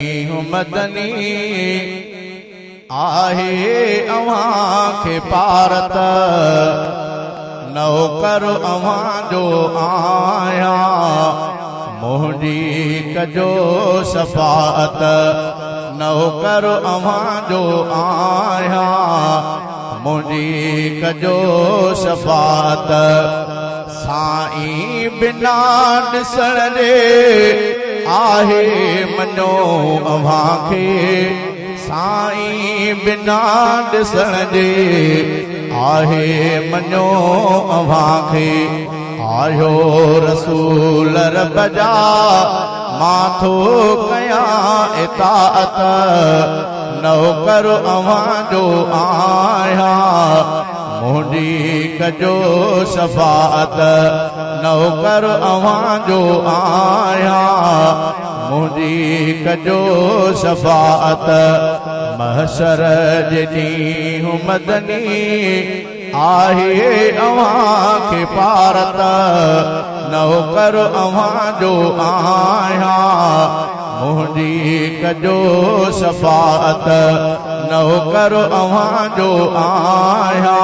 मदनी आहे अवां खे पारत नौकर अवां जो आहियां मुंहिंजी कजो शफाअत नौकर अवां जो आहियां मुंहिंजी कजो शफाअत साईं बिना ॾिसण जे आहे मनो अवां खे साईं बिना ॾिसण जे आहे मनो अवां खे आयो रसूल रब जा मां थो कयां इताअत नौकर अवां जो आहियां मुंहिंजी कजो शफाअत नौकर अवां जो आहियां मुंहिंजी कजो शफाअत महशर जे ॾींहुं मदनी आहे अवां खे पारत नौकर अवां जो आहियां मुंहिंजी कजो शफाअत नौकर अवां जो आहियां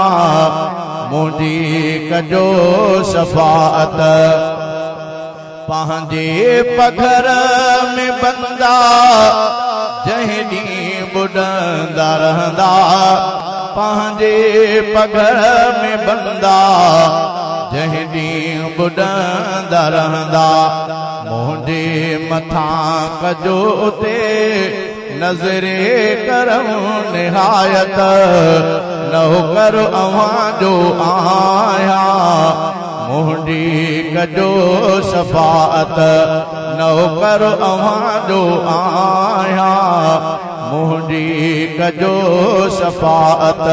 मुंहिंजी कजो शफाअत पंहिंजे पघर में बंदा जंहिं ॾींहुं ॿुॾंदा रहंदा पंहिंजे पघर में बंदा जंहिं ॾींहुं ॿुॾंदा रहंदा मुंहिंजे मथां कजो उते नज़रे करम निहायत नौकर अवां जो आहियां मुंहिंजी कजो शफाअत नौकर अवां जो आहियां मुंहिंजी कजो शफाअत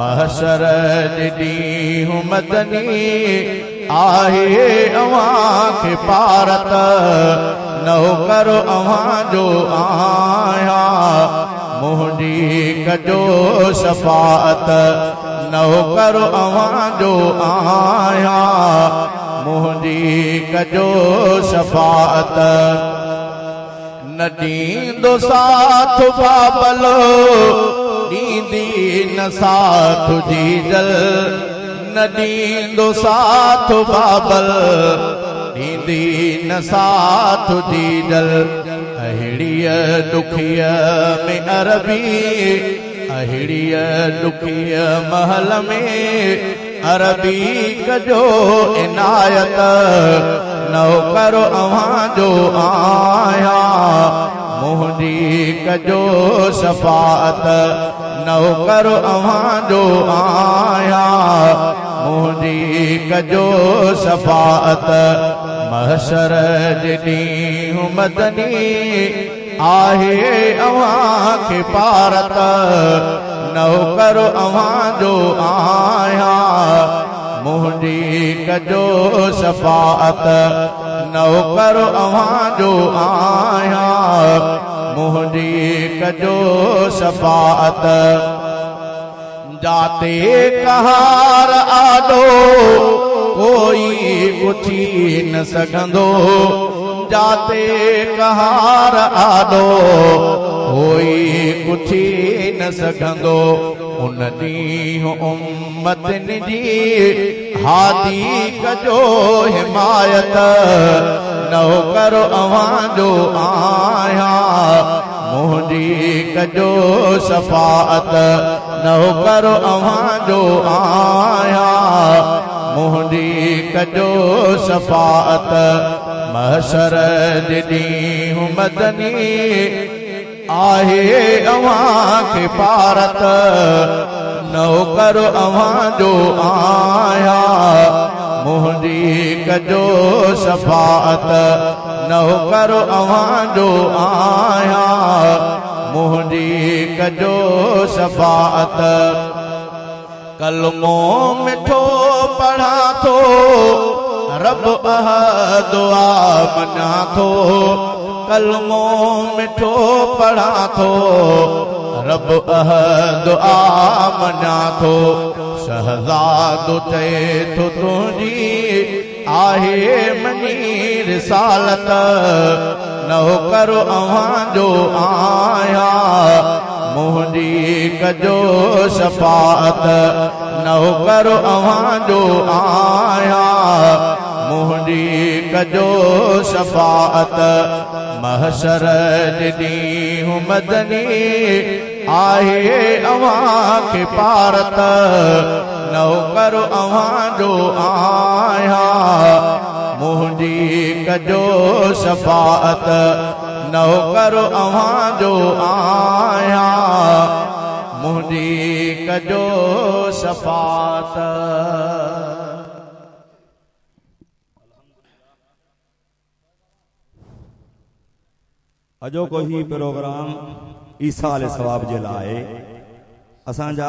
महशर जे ॾींहुं मदनी आहे अवां खे पारत नौकर अवां जो आहियां मुंहिंजी कजो शफाअत नौकर अवां जो आहियां मुंहिंजी कजो शफाअत न ॾींदो साथ बाबलो ॾींदी न साथ जीजल न ॾींदो साथ बाबल ॾींदी न साथ जीजल अहिड़ीअ ॾुखीअ में अरबी अहिड़ीअ ॾुखीअ महल में अरबी कजो इनायत नौकर अवां जो आहियां मुंहिंजी कजो शफाअत नौकर अवां जो आहियां मुंहिंजी कजो शफाअत महशर जे ॾींहुं मदनी आहे अवां खे पारत नौकर अवां जो आहियां मुंहिंजी कजो शफाअत नौकर अवां जो आहियां मुंहिंजी कजो शफाअत जाते कहार आॾो कोई पुछी न सघंदो जाते कहार आॾो कोई पुछी न सघंदो उन ॾींहुं उम्मतनि जी हादी कजो हिमायत नौकर अवां जो आहियां मुंहिंजी कजो शफाअत नौकर अवां जो आहियां मुंहिंजी कजो शफाअत महशर जे ॾींहुं मदनी आहे अवां खे पारत नौकर अवां जो आहियां मुंहिंजी कजो शफाअत नौकर अवां जो आहियां मुंहिंजी कजो शफाअत कलमो मिठो पढ़ा थो रब दुआ मञा थो कलमो मिठो पढ़ा थो रब दुआ मञा थो शहज़ादो चए थो तुंहिंजी आहे मनी रिसालत नौकर अव्हांजो आया मुंहिंजी कजो शफाअत नौकर अव्हांजो आया मुंहिंजी कजो शफाअत महशर ॾींहुं मदनी आहे अव्हां खे पारत नौकर अव्हांजो आया मुंहिंजी कजो शफाअत नौकर अव्हांजो आया मुंहिंजी कजो शफाअत। अॼोको ही प्रोग्राम ईसा अलैहि सवाब जे लाइ असांजा